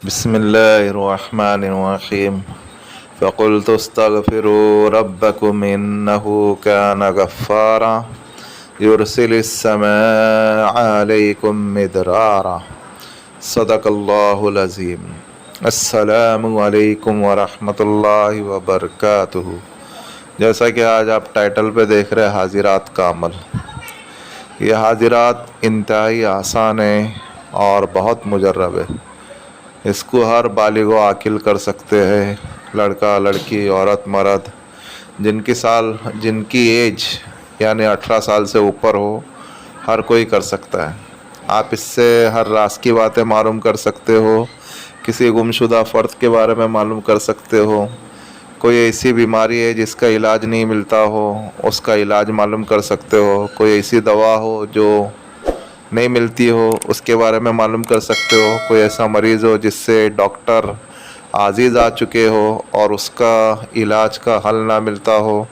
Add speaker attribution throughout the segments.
Speaker 1: بسم الله الرحمن الرحيم فقلت استغفروا ربكم إنه كان غفارا يرسل السماء عليكم مدرارا صدق الله العظيم السلام علیکم ورحمۃ اللہ وبرکاتہ۔ جیسا کہ آج آپ ٹائٹل پہ دیکھ رہے حاضرات کا عمل، یہ حاضرات انتہائی آسان ہے اور بہت مجرب ہے۔ اس کو ہر بالغ و عاقل کر سکتے ہیں، لڑکا لڑکی عورت مرد، جن کی ایج یعنی 18 سال سے اوپر ہو، ہر کوئی کر سکتا ہے۔ آپ اس سے ہر راز کی باتیں معلوم کر سکتے ہو، کسی گمشدہ فرد کے بارے میں معلوم کر سکتے ہو، کوئی ایسی بیماری ہے جس کا علاج نہیں ملتا ہو، اس کا علاج معلوم کر سکتے ہو، کوئی ایسی دوا ہو جو نہیں ملتی ہو، اس کے بارے میں معلوم کر سکتے ہو، کوئی ایسا مریض ہو جس سے ڈاکٹر عاجز آ چکے ہو اور اس کا علاج کا حل نہ ملتا ہو،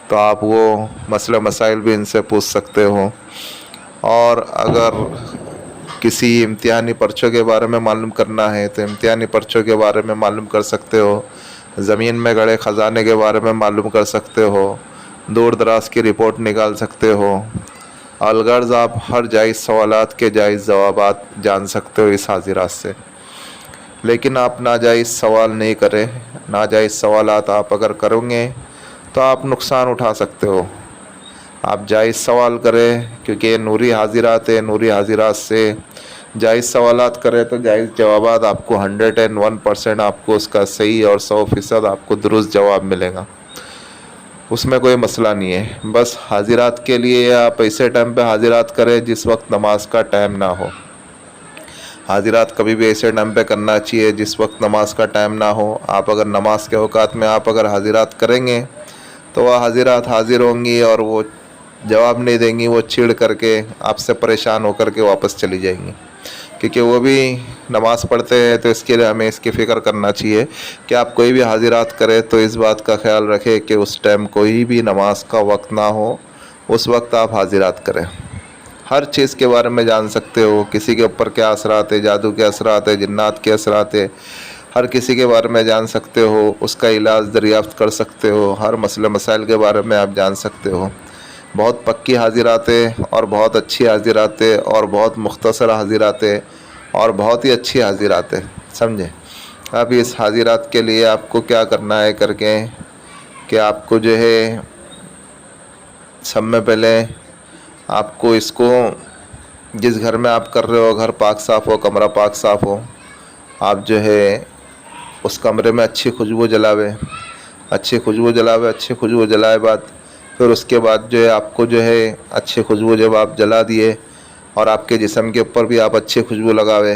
Speaker 1: تو آپ وہ مسئلے مسائل بھی ان سے پوچھ سکتے ہو۔ اور اگر کسی امتحانی پرچوں کے بارے میں معلوم کرنا ہے تو امتحانی پرچوں کے بارے میں معلوم کر سکتے ہو، زمین میں گڑے خزانے کے بارے میں معلوم کر سکتے ہو، دور دراز کی رپورٹ نکال سکتے ہو۔ الغرض آپ ہر جائز سوالات کے جائز جوابات جان سکتے ہو اس حاضرات سے۔ لیکن آپ ناجائز سوال نہیں کریں، ناجائز سوالات آپ اگر کریں گے تو آپ نقصان اٹھا سکتے ہو۔ آپ جائز سوال کریں، کیونکہ نوری حاضرات ہے، نوری حاضرات سے جائز سوالات کریں تو جائز جوابات آپ کو 101% آپ کو اس کا صحیح اور 100% آپ کو درست جواب ملے گا۔ اس میں کوئی مسئلہ نہیں ہے۔ بس حاضرات کے لیے آپ ایسے ٹائم پہ حاضرات کریں جس وقت نماز کا ٹائم نہ ہو۔ حاضرات کبھی بھی ایسے ٹائم پہ کرنا چاہیے جس وقت نماز کا ٹائم نہ ہو۔ آپ اگر نماز کے اوقات میں آپ اگر حاضرات کریں گے تو وہ حاضرات حاضر ہوں گی اور وہ جواب نہیں دیں گی، وہ چڑ کر کے آپ سے پریشان ہو کر کے واپس چلی جائیں گی، کیونکہ وہ بھی نماز پڑھتے ہیں۔ تو اس کے لیے ہمیں اس کی فکر کرنا چاہیے کہ آپ کوئی بھی حاضرات کریں تو اس بات کا خیال رکھیں کہ اس ٹائم کوئی بھی نماز کا وقت نہ ہو، اس وقت آپ حاضرات کریں۔ ہر چیز کے بارے میں جان سکتے ہو، کسی کے اوپر کیا اثرات ہے، جادو کے اثرات ہے، جنات کے اثرات ہے، ہر کسی کے بارے میں جان سکتے ہو، اس کا علاج دریافت کر سکتے ہو، ہر مسئلے مسائل کے بارے میں آپ جان سکتے ہو۔ بہت پکی حاضرات ہے اور بہت اچھی حاضرات ہے اور بہت مختصر حاضرات ہے اور بہت ہی اچھی حاضرات ہے، سمجھے؟ اب اس حاضرات کے لیے آپ کو کیا کرنا ہے کر کے کہ آپ کو جو ہے سب میں پہلے آپ کو اس کو جس گھر میں آپ کر رہے ہو گھر پاک صاف ہو، کمرہ پاک صاف ہو، آپ جو ہے اس کمرے میں اچھی خوشبو جلاوے، اچھی خوشبو جلائے بعد پھر اس کے بعد جو ہے آپ کو جو ہے اچھی خوشبو جب آپ جلا دیے اور آپ کے جسم کے اوپر بھی آپ اچھی خوشبو لگاوے،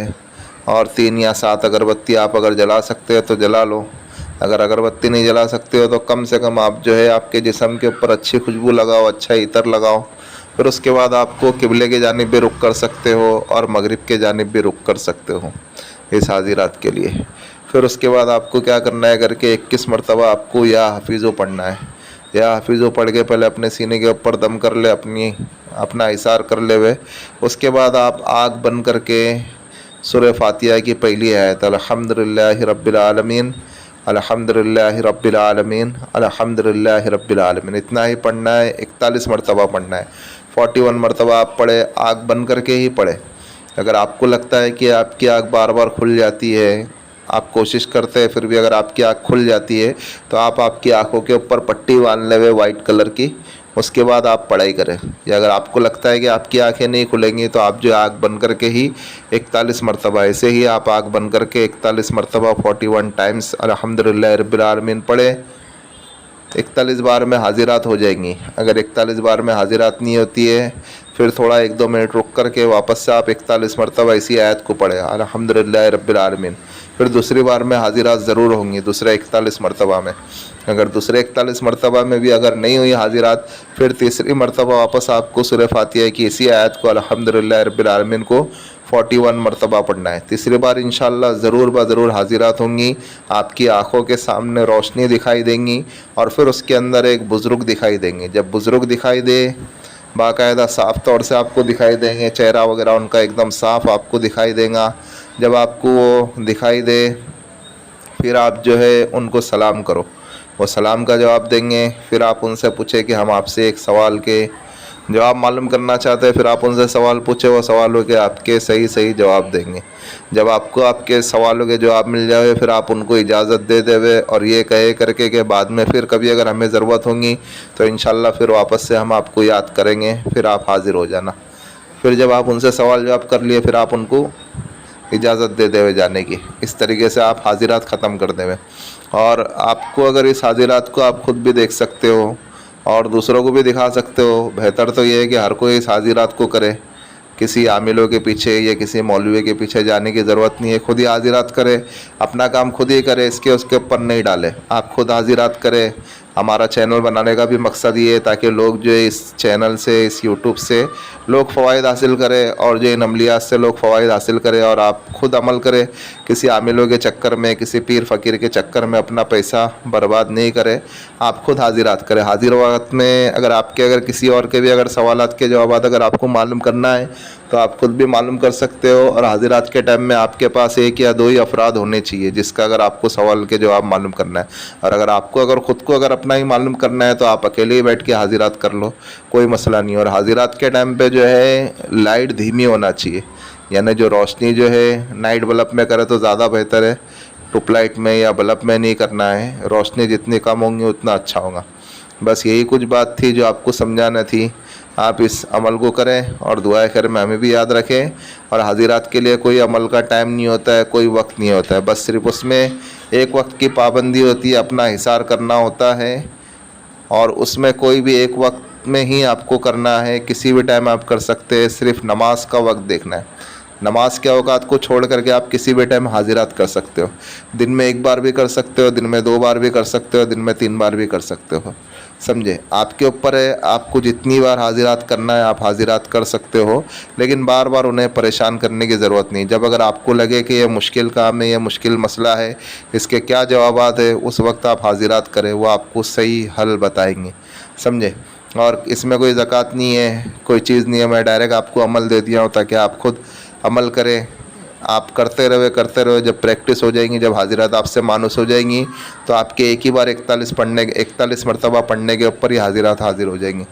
Speaker 1: اور 3 یا 7 اگربتی آپ اگر جلا سکتے ہیں تو جلا لو۔ اگر اگربتی نہیں جلا سکتے ہو تو کم سے کم آپ جو ہے آپ کے جسم کے اوپر اچھی خوشبو لگاؤ، اچھا عطر لگاؤ۔ پھر اس کے بعد آپ کو قبلے کی جانب بھی رخ کر سکتے ہو اور مغرب کے جانب بھی رخ کر سکتے ہو اس حاضرات کے لیے۔ پھر اس کے بعد آپ کو کیا کرنا ہے کر کے 21 مرتبہ آپ کو یا حفیظ پڑھنا ہے۔ یا حفیظ پڑھ کے پہلے اپنے سینے کے اوپر دم کر لے، اپنا احسار کر لے ہوئے، اس کے بعد آپ آنکھ بند کر کے سورہ فاتحہ کی پہلی آیت الحمدللہ رب العالمین الحمدللہ رب العالمین الحمدللہ رب العالمین اتنا ہی پڑھنا ہے، 41 مرتبہ پڑھنا ہے۔ 41 مرتبہ آپ پڑھے، آنکھ بند کر کے ہی پڑھے۔ اگر آپ کو لگتا ہے کہ آپ کی آنکھ بار بار کھل جاتی ہے، آپ کوشش کرتے ہیں پھر بھی اگر آپ کی آنکھ کھل جاتی ہے تو آپ کی آنکھوں کے اوپر پٹی باندھ لے ہوئے وائٹ کلر کی، اس کے بعد آپ پڑھائی کریں۔ یا اگر آپ کو لگتا ہے کہ آپ کی آنکھیں نہیں کھلیں گی تو آپ جو آنکھ بند کر کے ہی 41 مرتبہ ایسے ہی آپ آنکھ بند کر کے 41 مرتبہ 41 ٹائمز الحمدللہ رب العالمین پڑھے۔ 41 بار میں حاضرات ہو جائیں گی۔ اگر 41 بار میں حاضرات نہیں ہوتی ہے پھر تھوڑا 1-2 منٹ رک کر کے واپس سے آپ 41 مرتبہ اسی آیت کو پڑھیں الحمدللہ رب العالمین۔ پھر دوسری بار میں حاضرات ضرور ہوں گی، دوسرے 41 مرتبہ میں۔ اگر دوسرے 41 مرتبہ میں بھی اگر نہیں ہوئی حاضرات، پھر تیسری مرتبہ واپس آپ کو سورہ فاتحہ کی اسی آیت کو الحمدللہ رب العالمین کو 41 مرتبہ پڑھنا ہے۔ تیسری بار انشاءاللہ ضرور حاضرات ہوں گی، آپ کی آنکھوں کے سامنے روشنی دکھائی دیں گی اور پھر اس کے اندر ایک بزرگ دکھائی دیں گے۔ جب بزرگ دکھائی دے باقاعدہ صاف طور سے آپ کو دکھائی دیں گے، چہرہ وغیرہ ان کا ایک دم صاف آپ کو دکھائی دے گا، جب آپ کو وہ دکھائی دے پھر آپ جو ہے ان کو سلام کرو، وہ سلام کا جواب دیں گے، پھر آپ ان سے پوچھیں کہ ہم آپ سے ایک سوال کے جواب معلوم کرنا چاہتے ہیں، پھر آپ ان سے سوال پوچھیں، وہ سوالوں کے آپ کے صحیح جواب دیں گے۔ جب آپ کو آپ کے سوالوں کے جواب مل جائے پھر آپ ان کو اجازت دے دے ہوئے اور یہ کہے کر کے کہ بعد میں پھر کبھی اگر ہمیں ضرورت ہوگی تو انشاءاللہ پھر واپس سے ہم آپ کو یاد کریں گے، پھر آپ حاضر ہو جانا۔ پھر جب آپ ان سے سوال جواب کر لیے پھر آپ ان کو اجازت دے دے ہوئے جانے کی۔ اس طریقے سے آپ حاضرات ختم کر دے ہوئے، اور آپ کو اگر اس حاضرات کو آپ خود بھی دیکھ سکتے ہو اور دوسروں کو بھی دکھا سکتے ہو، بہتر تو یہ ہے کہ ہر کوئی اس حاضرات کو کرے، کسی عاملوں کے پیچھے یا کسی مولوی کے پیچھے جانے کی ضرورت نہیں ہے، خود ہی حاضرات کرے، اپنا کام خود ہی کرے، اس کے اوپر نہیں ڈالے، آپ خود حاضرات کرے۔ ہمارا چینل بنانے کا بھی مقصد یہ ہے تاکہ لوگ جو ہے اس چینل سے، اس یوٹیوب سے لوگ فوائد حاصل کرے، اور جو ان عملیات سے لوگ فوائد حاصل کرے، اور آپ خود عمل کرے، کسی عاملوں کے چکر میں، کسی پیر فقیر کے چکر میں اپنا پیسہ برباد نہیں کرے، آپ خود حاضرات کرے۔ حاضر وقت میں اگر کسی اور کے بھی اگر سوالات کے جوابات اگر آپ کو معلوم کرنا ہے تو آپ خود بھی معلوم کر سکتے ہو، اور حاضرات کے ٹائم میں آپ کے پاس 1 یا 2 ہی افراد ہونے چاہیے جس کا اگر آپ کو سوال کے جواب معلوم کرنا ہے، اور اگر خود کو اپنا ہی معلوم کرنا ہے تو آپ اکیلے ہی بیٹھ کے حاضرات کر لو، کوئی مسئلہ نہیں۔ اور حاضرات کے ٹائم پہ جو ہے لائٹ دھیمی ہونا چاہیے، یعنی جو روشنی جو ہے نائٹ بلب میں کرے تو زیادہ بہتر ہے، ٹوپ لائٹ میں یا بلب میں نہیں کرنا ہے، روشنی جتنی کم ہوں گی اتنا اچھا ہوگا۔ بس یہی کچھ بات تھی جو آپ کو سمجھانا تھی، آپ اس عمل کو کریں اور دعائے خیر میں ہمیں بھی یاد رکھیں۔ اور حاضرات کے لیے کوئی عمل کا ٹائم نہیں ہوتا ہے، کوئی وقت نہیں ہوتا ہے، بس صرف اس میں ایک وقت کی پابندی ہوتی ہے، اپنا حصار کرنا ہوتا ہے، اور اس میں کوئی بھی ایک وقت میں ہی آپ کو کرنا ہے، کسی بھی ٹائم آپ کر سکتے ہیں، صرف نماز کا وقت دیکھنا ہے۔ نماز کے اوقات کو چھوڑ کر کے آپ کسی بھی ٹائم حاضرات کر سکتے ہو، دن میں 1 بار بھی کر سکتے ہو، دن میں 2 بار بھی کر سکتے ہو، دن میں 3 بار بھی کر سکتے ہو، سمجھے؟ آپ کے اوپر ہے، آپ کو جتنی بار حاضرات کرنا ہے آپ حاضرات کر سکتے ہو، لیکن بار بار انہیں پریشان کرنے کی ضرورت نہیں۔ جب اگر آپ کو لگے کہ یہ مشکل کام ہے، یہ مشکل مسئلہ ہے، اس کے کیا جوابات ہے، اس وقت آپ حاضرات کریں، وہ آپ کو صحیح حل بتائیں گے، سمجھے؟ اور اس میں کوئی زکوٰۃ نہیں ہے، کوئی چیز نہیں ہے، میں ڈائریکٹ آپ کو عمل دے دیا ہوں تاکہ آپ خود عمل کریں۔ آپ کرتے رہے، جب پریکٹس ہو جائیں گی، جب حاضرات آپ سے مانوس ہو جائیں گی تو آپ کے ایک ہی بار 41 مرتبہ پڑھنے کے اوپر ہی حاضرات حاضر ہو جائیں گی۔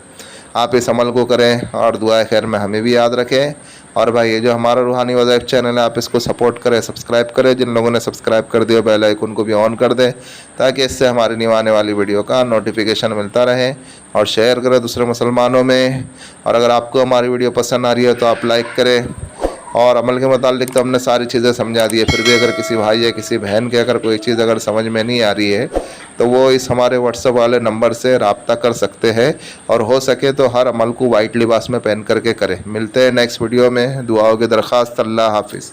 Speaker 1: آپ اس عمل کو کریں اور دعائے خیر میں ہمیں بھی یاد رکھیں۔ اور بھائی یہ جو ہمارا روحانی وظائف چینل ہے آپ اس کو سپورٹ کریں، سبسکرائب کریں، جن لوگوں نے سبسکرائب کر دیا بیل آئیکن کو بھی آن کر دیں تاکہ اس سے ہماری نیو آنے والی ویڈیو کا نوٹیفیکیشن ملتا رہے، اور شیئر کریں دوسرے مسلمانوں میں۔ اور اگر آپ کو ہماری ویڈیو پسند آ رہی ہے تو آپ لائک کریں۔ اور عمل کے متعلق تو ہم نے ساری چیزیں سمجھا دی ہے، پھر بھی اگر کسی بھائی یا کسی بہن کے اگر کوئی چیز اگر سمجھ میں نہیں آ رہی ہے تو وہ اس ہمارے واٹس ایپ والے نمبر سے رابطہ کر سکتے ہیں، اور ہو سکے تو ہر عمل کو وائٹ لباس میں پہن کر کے کریں۔ ملتے ہیں نیکسٹ ویڈیو میں، دعاؤں کی درخواست۔ اللہ حافظ۔